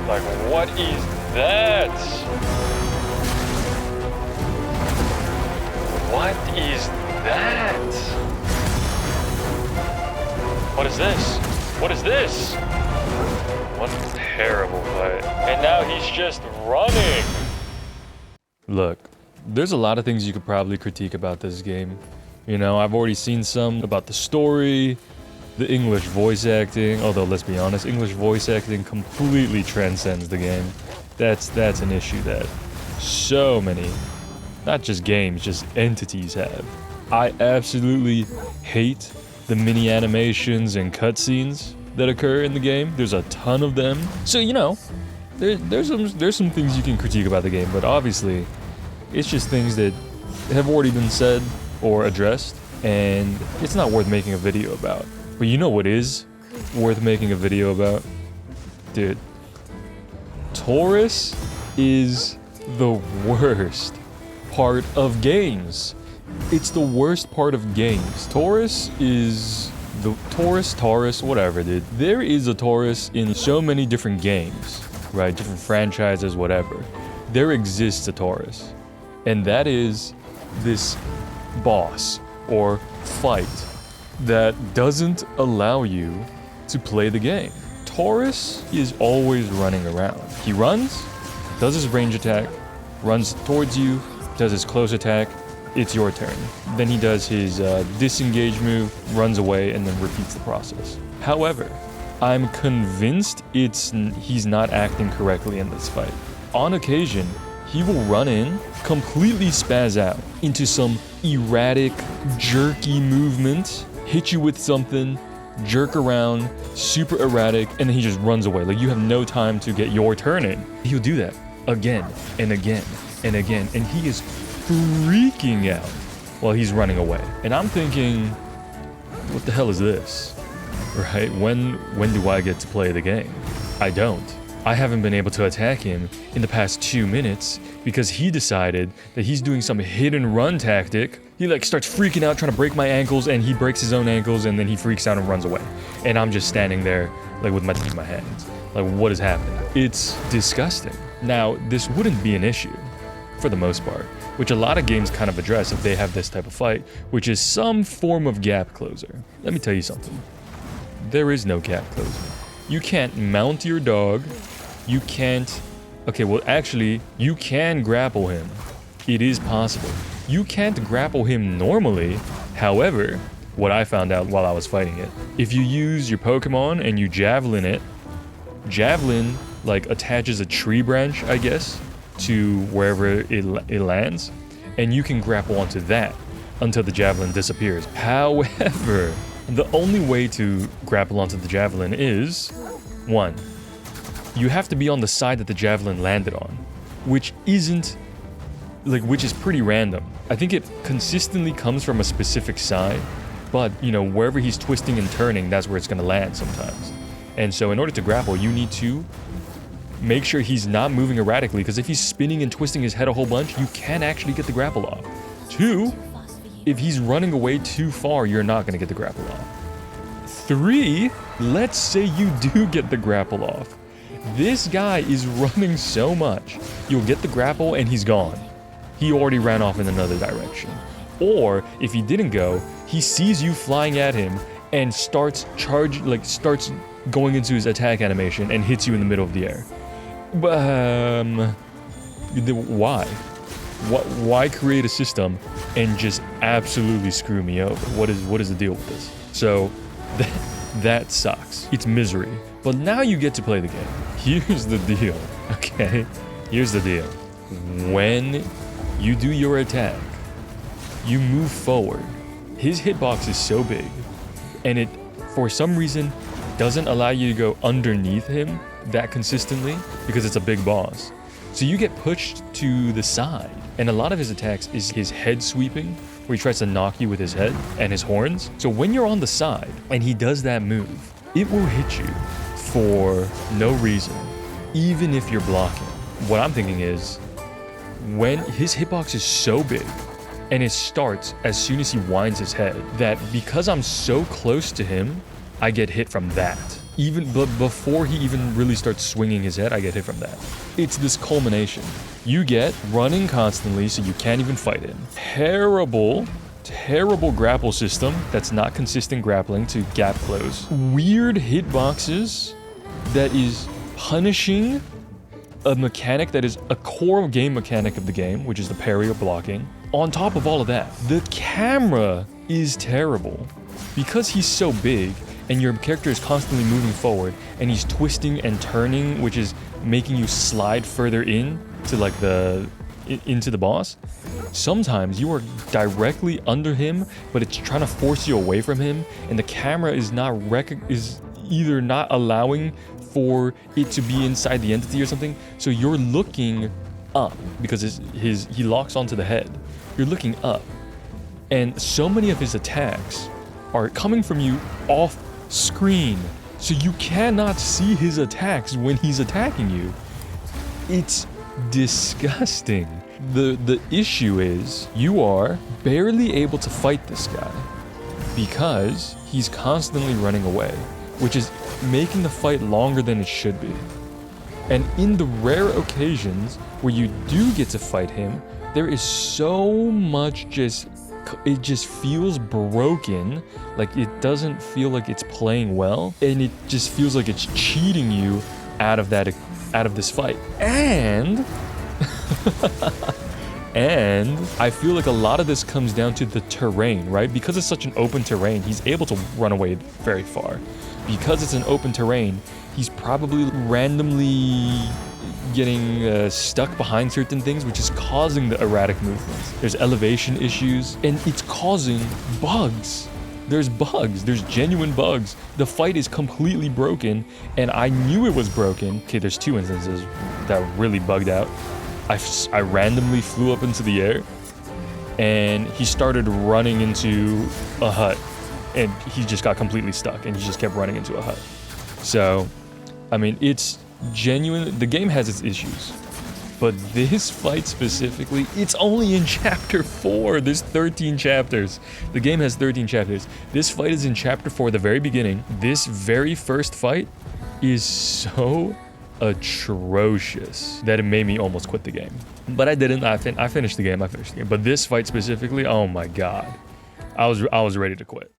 Like, what is that? What is that? What is this? What is this? What a terrible fight. And now he's just running. Look, there's a lot of things you could probably critique about this game. You know, I've already seen some about the story, the English voice acting, although let's be honest, English voice acting completely transcends the game. That's an issue that so many, not just games, just entities have. I absolutely hate the mini animations and cutscenes that occur in the game. There's a ton of them. So, you know, there's some things you can critique about the game, but obviously it's just things that have already been said or addressed, and it's not worth making a video about. But you know what is worth making a video about? Dude, Taurus is the worst part of games. It's the worst part of games. Taurus is the Taurus, whatever, dude. There is a Taurus in so many different games, right? Different franchises, whatever. There exists a Taurus. And that is this boss or fight that doesn't allow you to play the game. Taurus is always running around. He runs, does his range attack, runs towards you, does his close attack, it's your turn. Then he does his disengage move, runs away, and then repeats the process. However, I'm convinced he's not acting correctly in this fight. On occasion, he will run in, completely spaz out into some erratic, jerky movement, hit you with something, jerk around, super erratic, and then he just runs away. Like, you have no time to get your turn in. He'll do that again and again and again, and he is freaking out while he's running away. And I'm thinking, what the hell is this? Right? When do I get to play the game? I don't. I haven't been able to attack him in the past 2 minutes because he decided that he's doing some hit and run tactic. He like starts freaking out trying to break my ankles, and he breaks his own ankles, and then he freaks out and runs away. And I'm just standing there like with my teeth in my hands. Like, what is happening? It's disgusting. Now, this wouldn't be an issue for the most part, which a lot of games kind of address if they have this type of fight, which is some form of gap closer. Let me tell you something. There is no gap closer. You can't mount your dog. You can't... Okay, well, actually, you can grapple him. It is possible. You can't grapple him normally. However, what I found out while I was fighting it, if you use your Pokemon and you Javelin it, Javelin, like, attaches a tree branch, I guess, to wherever it lands, and you can grapple onto that until the Javelin disappears. However, the only way to grapple onto the Javelin is, 1, you have to be on the side that the Javelin landed on, which is pretty random. I think it consistently comes from a specific side, but, you know, wherever he's twisting and turning, that's where it's gonna land sometimes. And so in order to grapple, you need to make sure he's not moving erratically, because if he's spinning and twisting his head a whole bunch, you can actually get the grapple off. 2, if he's running away too far, you're not gonna get the grapple off. 3, let's say you do get the grapple off. This guy is running so much, you'll get the grapple and he's gone. He already ran off in another direction. Or, if he didn't go, he sees you flying at him and starts going into his attack animation and hits you in the middle of the air. Why? Why create a system and just absolutely screw me over? What is the deal with this? So, that sucks. It's misery. But now you get to play the game. Here's the deal, okay? Here's the deal. When you do your attack, you move forward. His hitbox is so big, and it, for some reason, doesn't allow you to go underneath him that consistently because it's a big boss. So you get pushed to the side, and a lot of his attacks is his head sweeping, where he tries to knock you with his head and his horns. So when you're on the side and he does that move, it will hit you for no reason, even if you're blocking. What I'm thinking is, when his hitbox is so big, and it starts as soon as he winds his head, that because I'm so close to him, I get hit from that. even before he even really starts swinging his head, I get hit from that. It's this culmination. You get running constantly, so you can't even fight him. Terrible grapple system that's not consistent grappling to gap close. Weird hitboxes that is punishing a mechanic that is a core game mechanic of the game, which is the parry or blocking. On top of all of that, the camera is terrible. Because he's so big, and your character is constantly moving forward, and he's twisting and turning, which is making you slide further in to like into the boss. Sometimes you are directly under him, but it's trying to force you away from him, and the camera is either not allowing for it to be inside the entity or something. So you're looking up because he locks onto the head. You're looking up, and so many of his attacks are coming from you off screen, so you cannot see his attacks when he's attacking you. It's disgusting. The issue is you are barely able to fight this guy because he's constantly running away, which is making the fight longer than it should be. And in the rare occasions where you do get to fight him, there is so much it just feels broken, like it doesn't feel like it's playing well, and it just feels like it's cheating you out of this fight. And and I feel like a lot of this comes down to the terrain, right? Because it's such an open terrain, he's able to run away very far. Because it's an open terrain, he's probably randomly getting stuck behind certain things, which is causing the erratic movements. There's elevation issues, and it's causing bugs. There's genuine bugs. The fight is completely broken, and I knew it was broken. Okay, there's two instances that really bugged out. I randomly flew up into the air, and he started running into a hut, and he just got completely stuck, and he just kept running into a hut. So, I mean, it's genuine. The game has its issues, but this fight specifically, it's only in chapter 4. There's 13 chapters. The game has 13 chapters. This fight is in chapter 4, the very beginning. This very first fight is so atrocious that it made me almost quit the game. But I didn't. I finished the game. But this fight specifically, oh my god, I was ready to quit.